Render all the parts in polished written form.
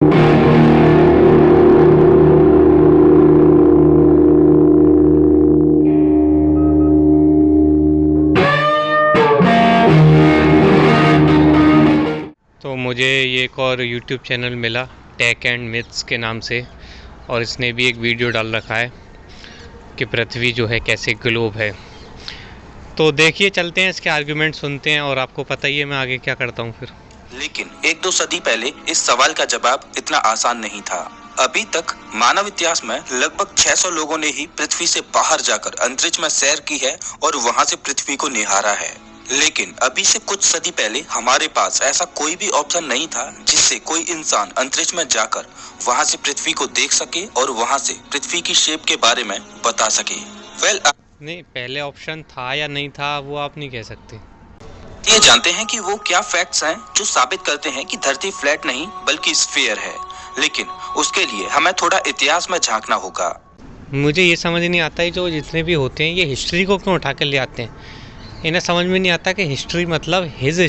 तो मुझे ये एक और YouTube चैनल मिला टेक एंड मिथ्स के नाम से, और इसने भी एक वीडियो डाल रखा है कि पृथ्वी जो है कैसे ग्लोब है। तो देखिए, चलते हैं इसके आर्गुमेंट सुनते हैं, और आपको पता ही है मैं आगे क्या करता हूँ फिर। लेकिन एक दो सदी पहले इस सवाल का जवाब इतना आसान नहीं था। अभी तक मानव इतिहास में लगभग 600 लोगों ने ही पृथ्वी से बाहर जाकर अंतरिक्ष में सैर की है और वहां से पृथ्वी को निहारा है। लेकिन अभी से कुछ सदी पहले हमारे पास ऐसा कोई भी ऑप्शन नहीं था जिससे कोई इंसान अंतरिक्ष में जाकर वहां से पृथ्वी को देख सके और वहां से पृथ्वी की शेप के बारे में बता सके। नहीं, पहले ऑप्शन था या नहीं था वो आप नहीं कह सकते। ये जानते हैं कि वो क्या फैक्ट्स हैं जो साबित करते हैं कि धरती फ्लैट नहीं बल्कि स्फीयर है। लेकिन उसके लिए हमें थोड़ा इतिहास में झांकना होगा। मुझे ये समझ नहीं आता है जो जितने भी होते हैं ये हिस्ट्री को क्यों उठा कर ले आते हैं। इन्हें समझ में नहीं आता कि हिस्ट्री मतलब हिज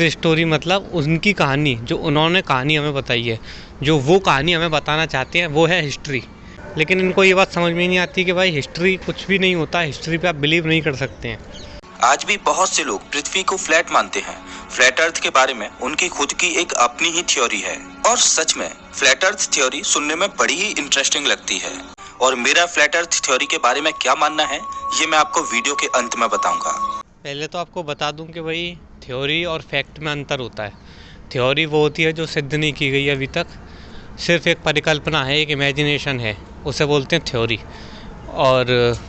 स्टोरी मतलब उनकी कहानी, जो उन्होंने कहानी हमें बताई है, जो वो कहानी हमें बताना चाहते हैं वो है हिस्ट्री। लेकिन इनको ये बात समझ में नहीं आती कि भाई हिस्ट्री कुछ भी नहीं होता, हिस्ट्री पे आप बिलीव नहीं कर सकते हैं। आज भी बहुत से लोग पृथ्वी को फ्लैट मानते हैं। फ्लैट अर्थ के बारे में उनकी खुद की एक अपनी ही थ्योरी है, और सच में फ्लैट अर्थ थ्योरी सुनने में बड़ी ही इंटरेस्टिंग लगती है। और मेरा फ्लैट अर्थ थ्योरी के बारे में क्या मानना है ये मैं आपको वीडियो के अंत में बताऊंगा। पहले तो आपको बता दूं कि भाई थ्योरी और फैक्ट में अंतर होता है। थ्योरी वो होती है जो सिद्ध नहीं की गई अभी तक, सिर्फ एक परिकल्पना है, एक इमेजिनेशन है, उसे बोलते हैं थ्योरी। और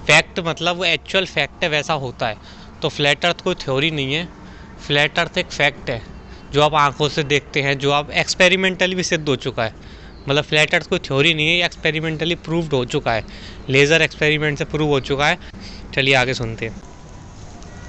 फैक्ट मतलब वो एक्चुअल फैक्ट है, वैसा होता है। तो फ्लैट अर्थ कोई थ्योरी नहीं है, फ्लैट अर्थ एक फैक्ट है जो आप आंखों से देखते हैं, जो आप एक्सपेरिमेंटली भी सिद्ध हो चुका है। मतलब फ्लैट अर्थ कोई थ्योरी नहीं है, ये एक्सपेरिमेंटली प्रूव्ड हो चुका है, लेज़र एक्सपेरिमेंट से प्रूव हो चुका है। चलिए आगे सुनते हैं।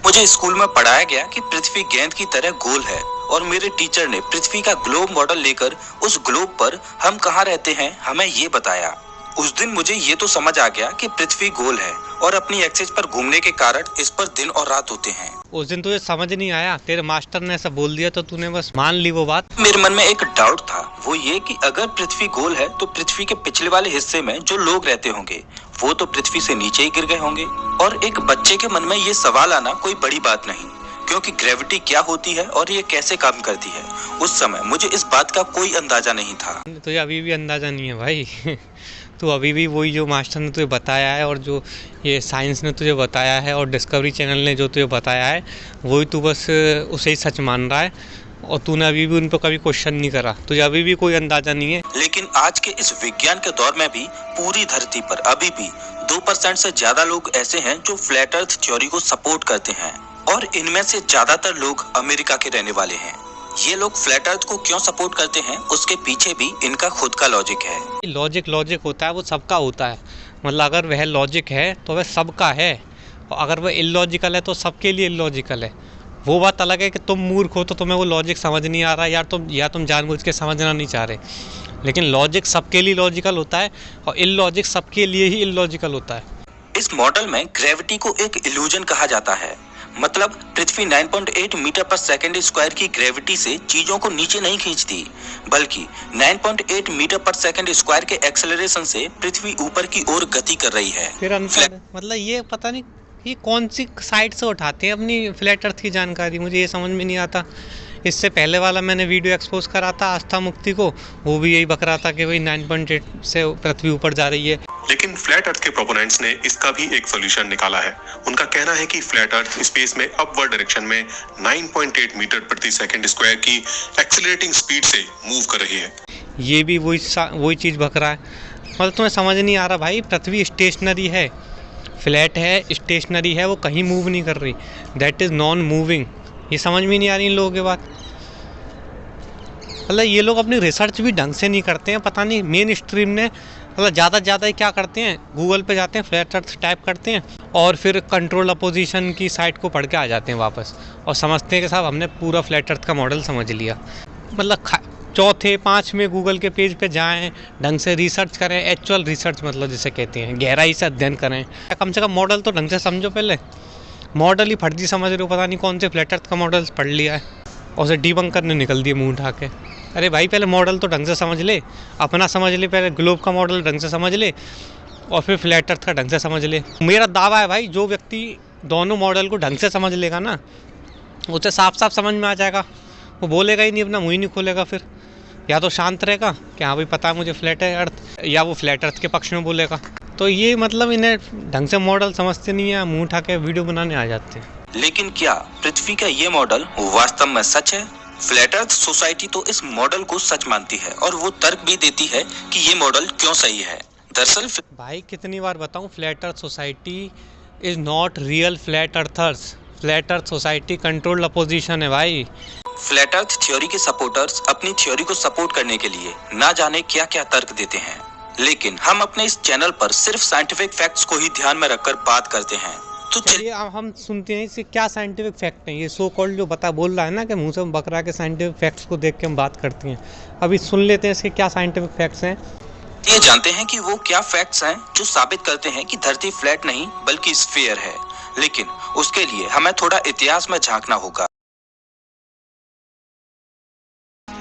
मुझे स्कूल में पढ़ाया गया कि पृथ्वी गेंद की तरह गोल है, और मेरे टीचर ने पृथ्वी का ग्लोब मॉडल लेकर उस ग्लोब पर हम कहाँ रहते हैं हमें ये बताया। उस दिन मुझे ये तो समझ आ गया कि पृथ्वी गोल है और अपनी एक्सिस पर घूमने के कारण इस पर दिन और रात होते हैं। उस दिन तुझे समझ नहीं आया, तेरे मास्टर ने ऐसा बोल दिया तो तूने बस मान ली वो बात। मेरे मन में एक डाउट था, वो ये कि अगर पृथ्वी गोल है तो पृथ्वी के पिछले वाले हिस्से में जो लोग रहते होंगे वो तो पृथ्वी से नीचे ही गिर गए होंगे। और एक बच्चे के मन में ये सवाल आना कोई बड़ी बात नहीं, क्योंकि ग्रेविटी क्या होती है और ये कैसे काम करती है, उस समय मुझे इस बात का कोई अंदाजा नहीं था। तुझे अभी भी अंदाजा नहीं है भाई। तो अभी भी वही जो मास्टर ने तुझे बताया है, और जो ये साइंस ने तुझे बताया है, और डिस्कवरी चैनल ने जो तुझे बताया है, वही तू बस उसे ही सच मान रहा है, और तूने अभी भी उन पर कभी क्वेश्चन नहीं करा। तुझे अभी भी कोई अंदाजा नहीं है। लेकिन आज के इस विज्ञान के दौर में भी पूरी धरती पर अभी भी 2% से ज्यादा लोग ऐसे हैं जो फ्लैट अर्थ थ्योरी को सपोर्ट करते हैं, और इनमें से ज्यादातर लोग अमेरिका के रहने वाले हैं। ये लोग फ्लैट अर्थ को क्यों सपोर्ट करते हैं उसके पीछे भी इनका खुद का लॉजिक है। लॉजिक होता है, वो सबका होता है। मतलब अगर वह लॉजिक है तो वह सबका है, और अगर वह इलॉजिकल है तो सबके लिए इलॉजिकल है। वो बात अलग है कि तुम मूर्ख हो तो तुम्हें वो लॉजिक समझ नहीं आ रहा, या तुम जानबूझ के समझना नहीं चाह रहे। लेकिन लॉजिक सबके लिए लॉजिकल होता है, और इलॉजिक सबके लिए ही इलॉजिकल होता है। इस मॉडल में ग्रेविटी को एक इल्यूजन कहा जाता है। मतलब पृथ्वी 9.8 मीटर पर सेकंड स्क्वायर की ग्रेविटी से चीजों को नीचे नहीं खींचती, बल्कि 9.8 मीटर पर सेकंड स्क्वायर के एक्सेलरेशन से पृथ्वी ऊपर की ओर गति कर रही है। फिर मतलब ये पता नहीं ये कौन सी साइट से उठाते हैं अपनी फ्लैट अर्थ की जानकारी, मुझे ये समझ में नहीं आता। इससे पहले वाला मैंने वीडियो एक्सपोज करा था आस्था मुक्ति को, वो भी यही बक रहा था कि भाई 9.8 से पृथ्वी ऊपर जा रही है। लेकिन फ्लैट अर्थ के प्रोपोनेंट्स ने इसका भी एक सॉल्यूशन निकाला है। उनका कहना है कि फ्लैट अर्थ स्पेस में अपवर्ड डायरेक्शन में 9.8 मीटर प्रति सेकंड स्क्वायर की एक्सेलरेटिंग स्पीड से मूव कर रही है। ये भी वही चीज़ बक रहा है। मतलब तुम्हें समझ नहीं आ रहा भाई, पृथ्वी स्टेशनरी है, फ्लैट है, स्टेशनरी है, वो कहीं मूव नहीं कर रही, दैट इज़ नॉन मूविंग। ये समझ में नहीं आ रही इन लोगों की बात। मतलब ये लोग अपनी रिसर्च भी ढंग से नहीं करते हैं, पता नहीं मेन स्ट्रीम ने मतलब ज़्यादा ही क्या करते हैं, गूगल पे जाते हैं, फ्लैट अर्थ टाइप करते हैं, और फिर कंट्रोल अपोजिशन की साइट को पढ़ के आ जाते हैं वापस, और समझते हैं कि साहब हमने पूरा फ्लैट अर्थ का मॉडल समझ लिया। मतलब चौथे 5वें गूगल के पेज पे जाएं, ढंग से रिसर्च करें, एक्चुअल रिसर्च मतलब जिसे कहते हैं, गहराई से अध्ययन करें। कम से कम मॉडल तो ढंग से समझो। पहले मॉडल ही फर्जी समझ रहे हो, पता नहीं कौन से फ्लैट अर्थ का मॉडल पढ़ लिया है और उसे डीबंक करने निकल दिए मुंह उठा के। अरे भाई पहले मॉडल तो ढंग से समझ ले, अपना समझ ले, पहले ग्लोब का मॉडल ढंग से समझ ले और फिर फ्लैट अर्थ का ढंग से समझ ले। मेरा दावा है भाई, जो व्यक्ति दोनों मॉडल को ढंग से समझ लेगा ना, उसे साफ साफ समझ में आ जाएगा, वो बोलेगा ही नहीं, अपना मुँह ही नहीं खोलेगा। फिर या तो शांत रहेगा कि हाँ भाई पता है मुझे फ्लैट है अर्थ, या वो फ्लैट अर्थ के पक्ष में बोलेगा। तो ये मतलब इन्हें ढंग से मॉडल समझते नहीं है, मुँह उठा के वीडियो बनाने आ जाते हैं। लेकिन क्या पृथ्वी का ये मॉडल वास्तव में सच है? फ्लैट अर्थ सोसाइटी तो इस मॉडल को सच मानती है और वो तर्क भी देती है कि ये मॉडल क्यों सही है। दरअसल भाई कितनी बार बताऊं, flat earth society is not real flat earthers. Flat earth society controlled opposition है भाई। फ्लैट अर्थ थ्योरी के सपोर्टर्स अपनी थ्योरी को सपोर्ट करने के लिए ना जाने क्या क्या तर्क देते हैं, लेकिन हम अपने इस चैनल पर सिर्फ साइंटिफिक फैक्ट्स को ही ध्यान में रखकर बात करते हैं। तो चलिए अब हम सुनते हैं इससे क्या साइंटिफिक फैक्ट है। ये सो कॉल्ड जो बोल रहा है ना कि मुंह से बकरा के साइंटिफिक फैक्ट्स को देख के हम बात करते हैं, अभी सुन लेते हैं इसके क्या साइंटिफिक फैक्ट्स हैं। ये जानते हैं कि वो क्या फैक्ट्स हैं जो साबित करते हैं कि धरती फ्लैट नहीं बल्कि स्फीयर है। लेकिन उसके लिए हमें थोड़ा इतिहास में झांकना होगा।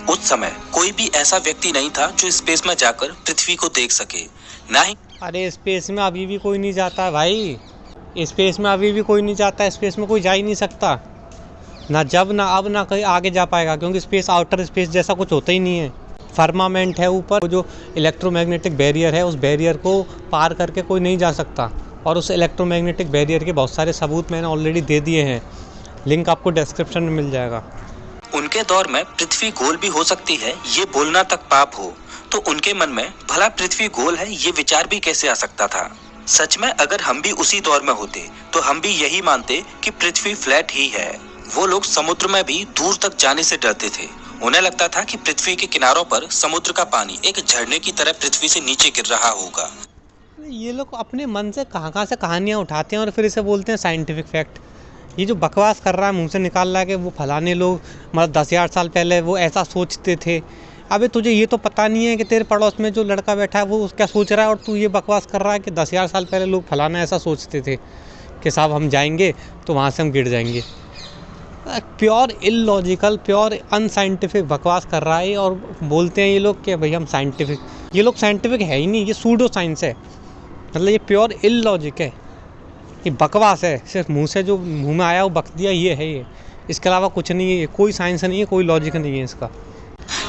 उस समय कोई भी ऐसा व्यक्ति नहीं था जो स्पेस में जाकर पृथ्वी को देख सके, ना ही। अरे स्पेस में अभी भी कोई नहीं जाता है भाई, स्पेस में अभी भी कोई नहीं जाता है, स्पेस में कोई जा ही नहीं सकता, ना जब ना अब ना कहीं आगे जा पाएगा, क्योंकि स्पेस आउटर स्पेस जैसा कुछ होता ही नहीं है। फर्मामेंट है ऊपर, जो इलेक्ट्रोमैग्नेटिक बैरियर है, उस बैरियर को पार करके कोई नहीं जा सकता, और उस इलेक्ट्रोमैग्नेटिक बैरियर के बहुत सारे सबूत मैंने ऑलरेडी दे दिए हैं, लिंक आपको डिस्क्रिप्शन में मिल जाएगा। उनके दौर में पृथ्वी गोल भी हो सकती है ये बोलना तक पाप हो, तो उनके मन में भला पृथ्वी गोल है ये विचार भी कैसे आ सकता था? सच में अगर हम भी उसी दौर में होते तो हम भी यही मानते कि पृथ्वी फ्लैट ही है। वो लोग समुद्र में भी दूर तक जाने से डरते थे। उन्हें लगता था कि पृथ्वी के किनारों पर समुद्र का पानी एक झरने की तरह पृथ्वी से नीचे गिर रहा होगा। ये लोग अपने मन से कहाँ से कहानियाँ उठाते हैं और फिर इसे बोलते हैं साइंटिफिक फैक्ट। ये जो बकवास कर रहा है, मुंह से निकाल रहा है कि वो फलाने लोग मतलब 10,000 साल पहले वो ऐसा सोचते थे। अबे तुझे ये तो पता नहीं है कि तेरे पड़ोस में जो लड़का बैठा है वो क्या सोच रहा है, और तू ये बकवास कर रहा है कि 10,000 साल पहले लोग फलाना ऐसा सोचते थे कि साहब हम जाएंगे तो वहाँ से हम गिर जाएंगे। प्योर इलॉजिकल, प्योर अनसाइंटिफिक बकवास कर रहा है, और बोलते हैं ये लोग कि भाई हम साइंटिफिक। ये लोग साइंटिफिक है ही नहीं, ये सूडो साइंस है, मतलब ये प्योर इलॉजिक है, ये बकवास है, सिर्फ मुंह से जो मुंह में आया वो बक दिया, ये है ये, इसके अलावा कुछ नहीं है, कोई साइंस नहीं है, कोई लॉजिक नहीं है इसका।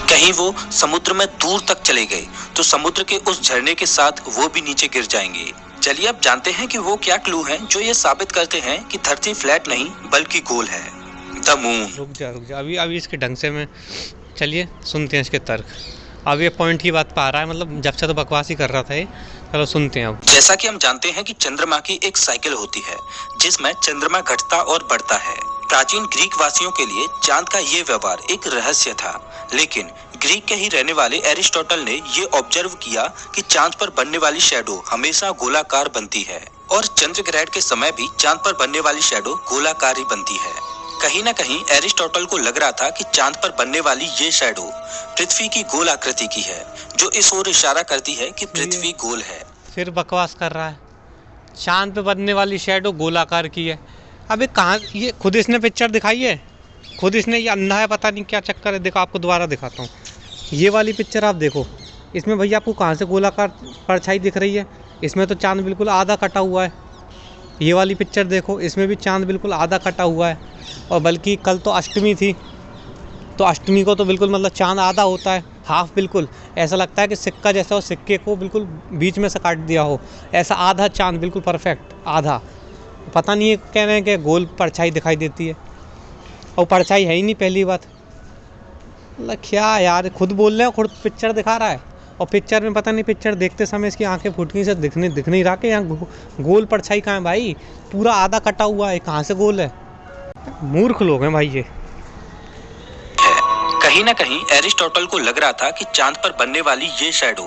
कहीं वो समुद्र में दूर तक चले गए तो समुद्र के उस झरने के साथ वो भी नीचे गिर जाएंगे। चलिए अब जानते हैं कि वो क्या क्लू हैं जो ये साबित करते हैं कि धरती फ्लैट नहीं बल्कि गोल है। The moon. रुक जा अभी इसके ढंग से मैं, चलिए सुनते हैं इसके तर्क। अब ये पॉइंट की बात पा रहा है, मतलब जब से तो बकवास ही कर रहा था ये। चलो सुनते हैं अब। जैसा कि हम जानते हैं कि चंद्रमा की एक साइकिल होती है जिसमें चंद्रमा घटता और बढ़ता है। प्राचीन ग्रीक वासियों के लिए चांद का ये व्यवहार एक रहस्य था, लेकिन ग्रीक के ही रहने वाले एरिस्टोटल ने ये ऑब्जर्व किया कि चांद पर बनने वाली शैडो हमेशा गोलाकार बनती है, और चंद्र ग्रहण के समय भी चांद पर बनने वाली शैडो गोलाकार ही बनती है। कहीं न कहीं एरिस्टोटल को लग रहा था कि चांद पर बनने वाली ये शैडो पृथ्वी की गोल आकृति की है, जो इस ओर इशारा करती है कि पृथ्वी गोल है। फिर बकवास कर रहा है, चांद पे बनने वाली शैडो गोलाकार की है। अबे कहाँ, ये खुद इसने पिक्चर दिखाई है, खुद इसने, ये अंधा है पता नहीं क्या चक्कर है। देखो आपको दोबारा दिखाता हूँ, ये वाली पिक्चर आप देखो, इसमें भैया आपको कहाँ से गोलाकार परछाई दिख रही है? इसमें तो चांद बिल्कुल आधा कटा हुआ है। ये वाली पिक्चर देखो, इसमें भी चांद बिल्कुल आधा कटा हुआ है, और बल्कि कल तो अष्टमी थी, तो अष्टमी को तो बिल्कुल मतलब चांद आधा होता है, हाफ, बिल्कुल ऐसा लगता है कि सिक्का जैसा हो, सिक्के को बिल्कुल बीच में से काट दिया हो, ऐसा आधा चांद बिल्कुल परफेक्ट आधा। पता नहीं, ये कह रहे हैं कि गोल परछाई दिखाई देती है, और परछाई है ही नहीं पहली बात। मतलब क्या यार, खुद बोल रहे हैं, खुद पिक्चर दिखा रहा है, और पिक्चर में पता नहीं, पिक्चर देखते समय इसकी आंखें फुटकी से दिख नहीं रहा कि यहाँ गोल परछाई कहाँ है भाई, पूरा आधा कटा हुआ है, कहाँ से गोल है? मूर्ख लोग हैं भाई ये। कहीं न कहीं एरिस्टोटल को लग रहा था कि चांद पर बनने वाली ये शैडो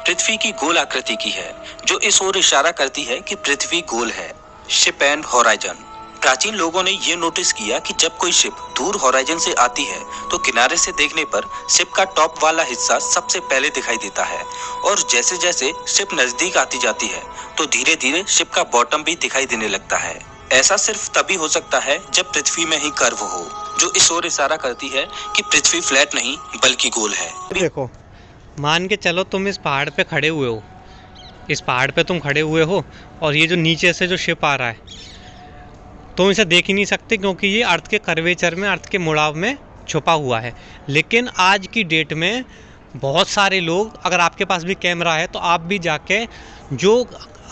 पृथ्वी की गोल आकृति की है, जो इस ओर इशारा करती है कि पृथ्वी गोल है। Ship and horizon. प्राचीन लोगों ने ये नोटिस किया कि जब कोई शिप दूर होराइजन से आती है तो किनारे से देखने पर शिप का टॉप वाला हिस्सा सबसे पहले दिखाई देता है, और जैसे जैसे शिप नजदीक आती जाती है तो धीरे धीरे शिप का बॉटम भी दिखाई देने लगता है। ऐसा सिर्फ तभी हो सकता है जब पृथ्वी में ही कर्व हो, जो इस ओर इशारा करती है कि पृथ्वी फ्लैट नहीं बल्कि गोल है। देखो, मान के चलो तुम इस पहाड़ पे खड़े हुए हो, इस पहाड़ पे तुम खड़े हुए हो और ये जो नीचे से जो शिप आ रहा है तुम इसे देख ही नहीं सकते क्योंकि ये अर्थ के कर्वेचर में, अर्थ के मुड़ाव में छुपा हुआ है। लेकिन आज की डेट में बहुत सारे लोग, अगर आपके पास भी कैमरा है तो आप भी जाके जो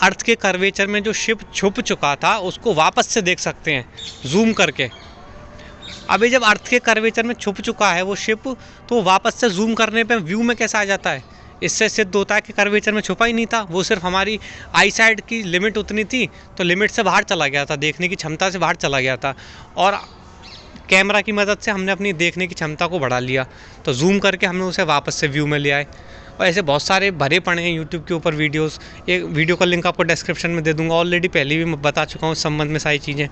अर्थ के कर्वेचर में जो शिप छुप चुका था उसको वापस से देख सकते हैं जूम करके। अभी जब अर्थ के कर्वेचर में छुप चुका है वो शिप, तो वापस से जूम करने पे व्यू में कैसा आ जाता है? इससे सिद्ध होता है कि कर्वेचर में छुपा ही नहीं था, वो सिर्फ हमारी आई साइड की लिमिट उतनी थी तो लिमिट से बाहर चला गया था, देखने की क्षमता से बाहर चला गया था, और कैमरा की मदद से हमने अपनी देखने की क्षमता को बढ़ा लिया, तो जूम करके हमने उसे वापस से व्यू में ले आए। और ऐसे बहुत सारे भरे पड़े हैं यूट्यूब के ऊपर वीडियोस। एक वीडियो का लिंक आपको डिस्क्रिप्शन में दे दूंगा, ऑलरेडी पहले भी मैं बता चुका हूँ इस संबंध में सारी चीज़ें।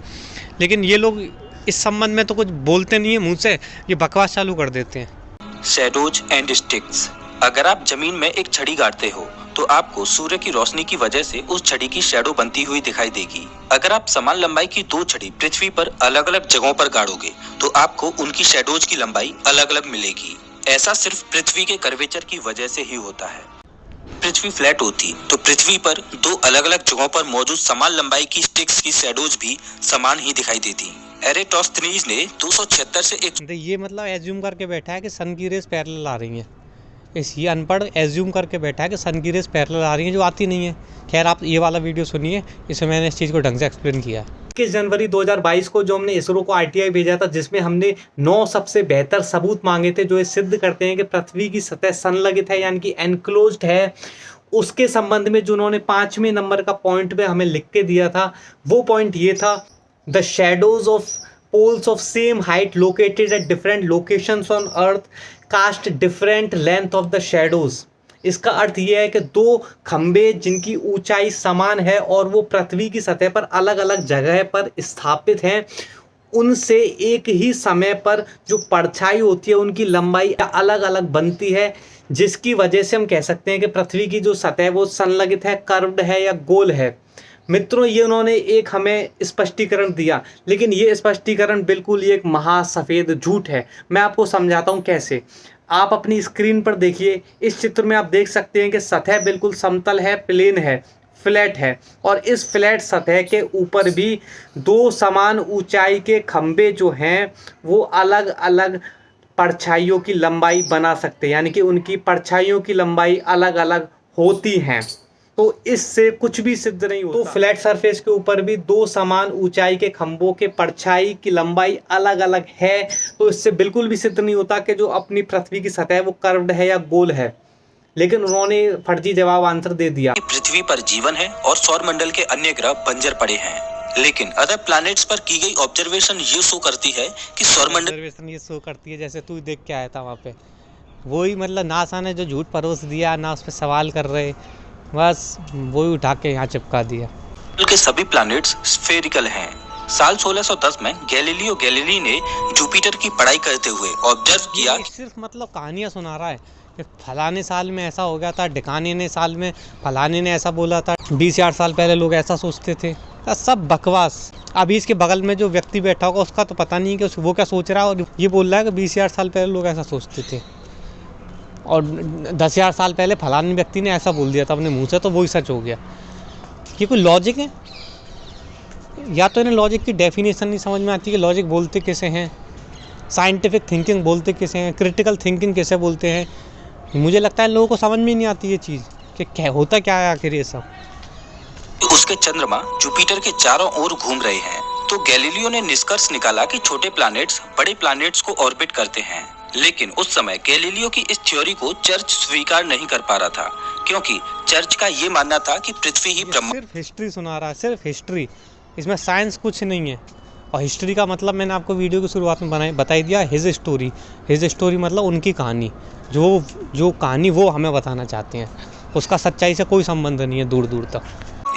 लेकिन ये लोग इस संबंध में तो कुछ बोलते नहीं है मुँह से, ये बकवास चालू कर देते हैं। Shadows and sticks. अगर आप जमीन में एक छड़ी गाड़ते हो तो आपको सूर्य की रोशनी की वजह से उस छड़ी की शैडो बनती हुई दिखाई देगी। अगर आप समान लंबाई की दो छड़ी पृथ्वी पर अलग अलग जगहों पर गाड़ोगे तो आपको उनकी शैडोज की लंबाई अलग अलग मिलेगी। ऐसा सिर्फ पृथ्वी के कर्वेचर की वजह से ही होता है। पृथ्वी फ्लैट होती तो पृथ्वी पर दो अलग अलग जगहों पर मौजूद समान लंबाई की स्टिक्स की शैडोज भी समान ही दिखाई देती। एरेटोस्थनीज ने 276 से एक ये मतलब एज्यूम करके बैठा है कि सन की रेस पैरेलल आ रही हैं। ये अनपढ़ एज्यूम करके बैठा है कि सन की रेस पैरेलल आ रही है, जो आती नहीं है। खैर, आप ये वाला वीडियो सुनिए, इसमें मैंने इस चीज़ को ढंग से एक्सप्लेन किया है। 21 जनवरी 2022 को जो हमने इसरो को आरटीआई भेजा था, जिसमें हमने 9 सबसे बेहतर सबूत मांगे थे जो ये सिद्ध करते हैं कि पृथ्वी की सतह संलगित है, यानी कि एनक्लोज्ड है। उसके संबंध में जो उन्होंने 5वें नंबर का पॉइंट पे हमें लिख के दिया था, वो पॉइंट ये था: the shadows of poles of same height located at different locations on earth cast different length of the shadows। इसका अर्थ ये है कि दो खंबे जिनकी ऊंचाई समान है और वो पृथ्वी की सतह पर अलग अलग जगह पर स्थापित हैं, उनसे एक ही समय पर जो परछाई होती है उनकी लंबाई अलग अलग बनती है, जिसकी वजह से हम कह सकते हैं कि पृथ्वी की जो सतह वो संलगित है, कर्व्ड है या गोल है। मित्रों, ये उन्होंने एक हमें स्पष्टीकरण दिया, लेकिन ये स्पष्टीकरण बिल्कुल एक महासफेद झूठ है। मैं आपको समझाता हूँ कैसे। आप अपनी स्क्रीन पर देखिए, इस चित्र में आप देख सकते हैं कि सतह बिल्कुल समतल है, प्लेन है, फ्लैट है, और इस फ्लैट सतह के ऊपर भी दो समान ऊंचाई के खंबे जो हैं वो अलग अलग परछाइयों की लंबाई बना सकते हैं, यानी कि उनकी परछाइयों की लंबाई अलग अलग होती हैं। तो इससे कुछ भी सिद्ध नहीं होता। तो फ्लैट सरफेस के ऊपर भी दो समान ऊंचाई के खंभों के परछाई की लंबाई अलग अलग है, तो इससे बिल्कुल भी सिद्ध नहीं होता कि जो अपनी पृथ्वी की सतह है वो कर्व्ड है या गोल है। लेकिन उन्होंने फर्जी जवाब आंसर दे दिया। पृथ्वी पर जीवन है और सौरमंडल के अन्य ग्रह बंजर पड़े हैं, लेकिन अदर प्लैनेट्स पर की गई ऑब्जर्वेशन ये शो करती है कि सौरमंडल ये शो करती है, जैसे तू देख के आया था वहाँ पे, वही मतलब नासा ने जो झूठ परोस दिया ना, उस पर सवाल कर रहे, बस वही उठा के यहाँ चिपका दिया। के सभी प्लैनेट्स स्फेरिकल हैं। साल 1610 में गैलीलियो गैलीली ने जुपिटर की पढ़ाई करते हुए ऑब्जर्व किया। सिर्फ मतलब कहानियाँ सुना रहा है कि फलाने साल में ऐसा हो गया था, ढिकाने ने साल में फलाने ने ऐसा बोला था, 20,000 साल पहले लोग ऐसा सोचते थे। सब बकवास। अभी इसके बगल में जो व्यक्ति बैठा होगा उसका तो पता नहीं कि वो क्या सोच रहा है, और ये बोल रहा है कि 20,000 साल पहले लोग ऐसा सोचते थे और 10,000 साल पहले फलाने व्यक्ति ने ऐसा बोल दिया था अपने मुंह से, तो वही सच हो गया। ये कोई लॉजिक है? या तो इन्हें लॉजिक की डेफिनेशन नहीं समझ में आती कि लॉजिक बोलते कैसे हैं, साइंटिफिक थिंकिंग बोलते कैसे हैं, क्रिटिकल थिंकिंग कैसे बोलते हैं। मुझे लगता है लोगों को समझ में नहीं आती ये चीज़ कि क्या होता क्या है आखिर ये सब। उसके चंद्रमा जुपिटर के चारों ओर घूम रहे हैं, तो गैलीलियो ने निष्कर्ष निकाला कि छोटे प्लैनेट्स बड़े प्लैनेट्स को ऑर्बिट करते हैं। लेकिन उस समय गैलीलियो की इस थ्योरी को चर्च स्वीकार नहीं कर पा रहा था, क्योंकि चर्च का ये मानना था कि पृथ्वी ही ब्रह्मांड। सिर्फ हिस्ट्री सुना रहा है, सिर्फ हिस्ट्री, इसमें साइंस कुछ नहीं है। और हिस्ट्री का मतलब मैंने आपको वीडियो की शुरुआत में बताई दिया, हिज स्टोरी। हिज स्टोरी मतलब उनकी कहानी, जो कहानी वो हमें बताना चाहते हैं, उसका सच्चाई से कोई संबंध नहीं है दूर दूर तक।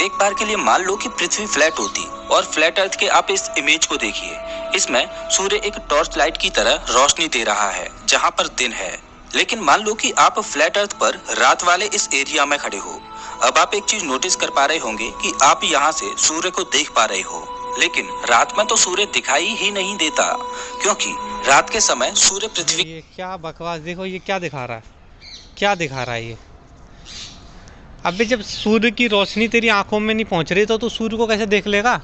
एक बार के लिए मान लो कि पृथ्वी फ्लैट होती और फ्लैट अर्थ के आप इस इमेज को देखिए। इसमें सूर्य एक टॉर्च लाइट की तरह रोशनी दे रहा है जहां पर दिन है। लेकिन मान लो कि आप फ्लैट अर्थ पर रात वाले इस एरिया में खड़े हो। अब आप एक चीज नोटिस कर पा रहे होंगे कि आप यहाँ से सूर्य को देख पा रहे हो, लेकिन रात में तो सूर्य दिखाई ही नहीं देता, क्योंकि रात के समय सूर्य पृथ्वी ये क्या बकवास, देखो ये क्या दिखा रहा है, क्या दिखा रहा है ये। अबे जब सूर्य की रोशनी तेरी आंखों में नहीं पहुंच रही तो तू सूर्य को कैसे देख लेगा?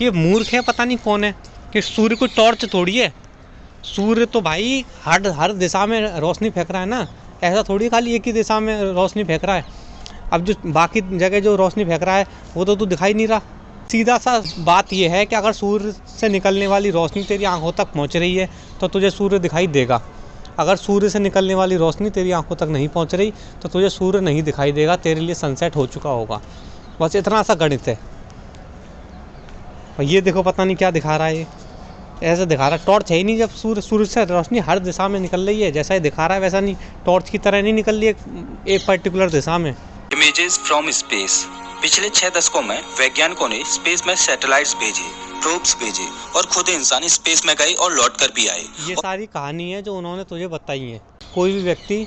ये मूर्ख है, पता नहीं कौन है, कि सूर्य को टॉर्च थोड़ी है। सूर्य तो भाई हर दिशा में रोशनी फेंक रहा है ना, ऐसा थोड़ी खाली एक ही दिशा में रोशनी फेंक रहा है। अब जो बाकी जगह जो रोशनी फेंक रहा है वो तो तू दिखाई नहीं रहा। सीधा सा बात यह है कि अगर सूर्य से निकलने वाली रोशनी तेरी आंखों तक पहुंच रही है तो तुझे सूर्य दिखाई देगा। अगर सूर्य से निकलने वाली रोशनी तेरी आंखों तक नहीं पहुंच रही तो तुझे सूर्य नहीं दिखाई देगा, तेरे लिए सनसेट हो चुका होगा। बस इतना सा गणित है। और ये देखो पता नहीं क्या दिखा रहा है, ये ऐसा दिखा रहा है टॉर्च है ही नहीं। जब सूर्य से रोशनी हर दिशा में निकल रही है, जैसा ये दिखा रहा है वैसा नहीं, टॉर्च की तरह नहीं निकल रही है एक पर्टिकुलर दिशा में। Images from space. पिछले 6 दशकों में वैज्ञानिकों ने स्पेस में सैटेलाइट्स भेजे, प्रोब्स भेजे और खुद इंसान स्पेस में गए और लौट कर भी आए। ये सारी कहानी है जो उन्होंने तुझे बताई है। कोई भी व्यक्ति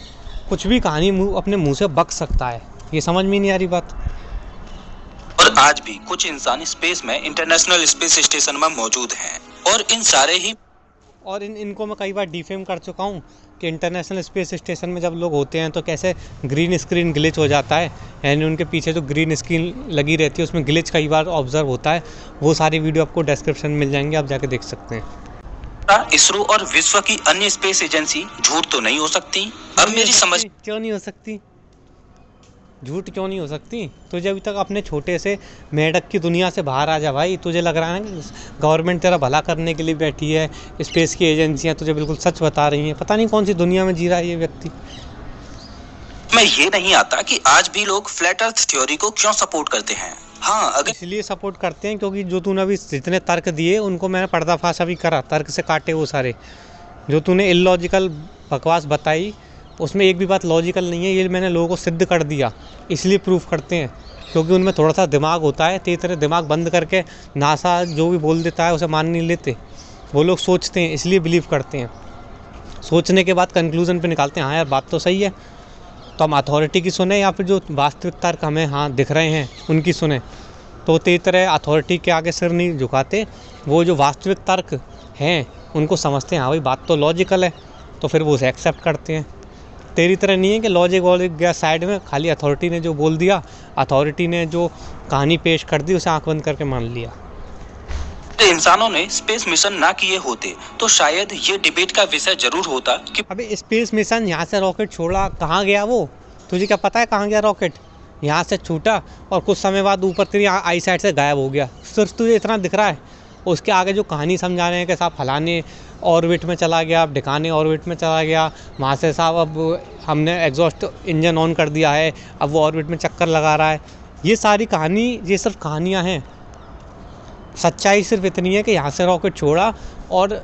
कुछ भी कहानी अपने मुंह से बक सकता है, ये समझ में नहीं आ रही बात। और आज भी कुछ इंसान स्पेस में इंटरनेशनल स्पेस स्टेशन में मौजूद हैं और इन सारे ही और इनको मैं कई बार डिफेम कर चुका हूँ कि इंटरनेशनल स्पेस स्टेशन में जब लोग होते हैं तो कैसे ग्रीन स्क्रीन ग्लिच हो जाता है, यानी उनके पीछे जो ग्रीन स्क्रीन लगी रहती है उसमें ग्लिच कई बार ऑब्जर्व होता है। वो सारी वीडियो आपको डिस्क्रिप्शन में मिल जाएंगे, आप जाके देख सकते हैं। इसरो और विश्व की अन्य स्पेस एजेंसी झूठ तो नहीं हो सकती। अब मेरी समझ क्यों नहीं हो सकती? झूठ क्यों नहीं हो सकती? तुझे अभी तक अपने छोटे से मेढक की दुनिया से बाहर आ जा भाई। तुझे लग रहा है ना कि गवर्नमेंट तेरा भला करने के लिए बैठी है, स्पेस की एजेंसियां तुझे बिल्कुल सच बता रही हैं। पता नहीं कौन सी दुनिया में जी रहा है ये व्यक्ति। मैं ये नहीं आता कि आज भी लोग फ्लैट अर्थ थ्योरी को क्यों सपोर्ट करते हैं। हाँ, अगर इसलिए सपोर्ट करते हैं क्योंकि जो तूने अभी जितने तर्क दिए उनको मैंने पर्दाफाश अभी करा, तर्क से काटे वो सारे। जो तूने इलॉजिकल बकवास बताई उसमें एक भी बात लॉजिकल नहीं है, ये मैंने लोगों को सिद्ध कर दिया। इसलिए प्रूफ करते हैं क्योंकि उनमें थोड़ा सा दिमाग होता है। तेरी तरह दिमाग बंद करके नासा जो भी बोल देता है उसे मान नहीं लेते। वो लोग सोचते हैं, इसलिए बिलीव करते हैं। सोचने के बाद कंक्लूजन पे निकालते हैं हाँ यार बात तो सही है। तो हम अथॉरिटी की सुने या फिर जो वास्तविक तर्क हमें हाँ दिख रहे हैं उनकी सुने। तो तेरी तरह अथॉरिटी के आगे सिर नहीं झुकाते, वो जो वास्तविक तर्क हैं उनको समझते हैं हाँ भाई बात तो लॉजिकल है, तो फिर वो उसे एक्सेप्ट करते हैं। तेरी तरह नहीं है कि लॉजिक वॉजिक गया साइड में, खाली अथॉरिटी ने जो बोल दिया, अथॉरिटी ने जो कहानी पेश कर दी उसे आंख बंद करके मान लिया। इंसानों ने स्पेस मिशन ना किए होते तो शायद ये डिबेट का विषय जरूर होता कि अबे स्पेस मिशन यहाँ से रॉकेट छोड़ा, कहाँ गया वो? तुझे क्या पता है कहाँ गया रॉकेट? यहाँ से छूटा और कुछ समय बाद ऊपर तेरी आई साइड से गायब हो गया। सिर्फ तुझे इतना दिख रहा है। उसके आगे जो कहानी समझा रहे हैं कि साहब फलाने ऑर्बिट में चला गया, अब ढिकाने ऑर्बिट में चला गया, वहाँ से साहब अब हमने एग्जॉस्ट इंजन ऑन कर दिया है, अब वो ऑर्बिट में चक्कर लगा रहा है। ये सारी कहानी, ये सिर्फ कहानियाँ हैं। सच्चाई सिर्फ इतनी है कि यहाँ से रॉकेट छोड़ा और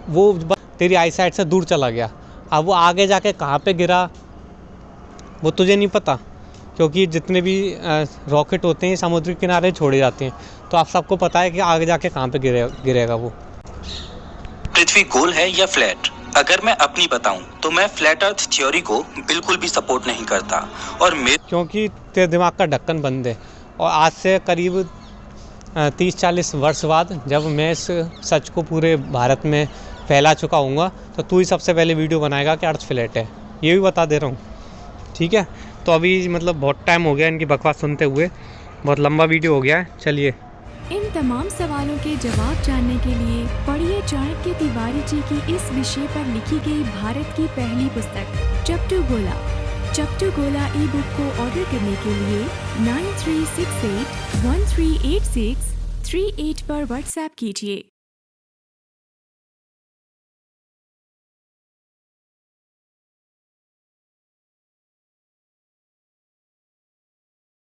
वो तेरी आई साइड से दूर चला गया। अब वो आगे जाके कहाँ पे गिरा वो तुझे नहीं पता, क्योंकि जितने भी रॉकेट होते हैं समुद्र किनारे छोड़े जाते हैं। तो आप सबको पता है कि आगे जाके कहाँ पे गिरेगा वो। पृथ्वी गोल है या फ्लैट? अगर मैं अपनी बताऊं तो मैं फ्लैट अर्थ थ्योरी को बिल्कुल भी सपोर्ट नहीं करता। और क्योंकि तेरे दिमाग का ढक्कन बंद है। और आज से करीब 30-40 वर्ष बाद जब मैं इस सच को पूरे भारत में फैला चुका हूँगा तो तू ही सबसे पहले वीडियो बनाएगा कि अर्थ फ्लैट है। ये भी बता दे रहा हूँ, ठीक है? तो अभी मतलब बहुत टाइम हो गया इनकी बकवास सुनते हुए, बहुत लंबा वीडियो हो गया है। चलिए, इन तमाम सवालों के जवाब जानने के लिए पढ़िए चाणक्य तिवारी जी की इस विषय पर लिखी गई भारत की पहली पुस्तक चपटू गोला। चपटू गोला ई बुक को ऑर्डर करने के लिए 9368138638 पर व्हाट्सएप कीजिए।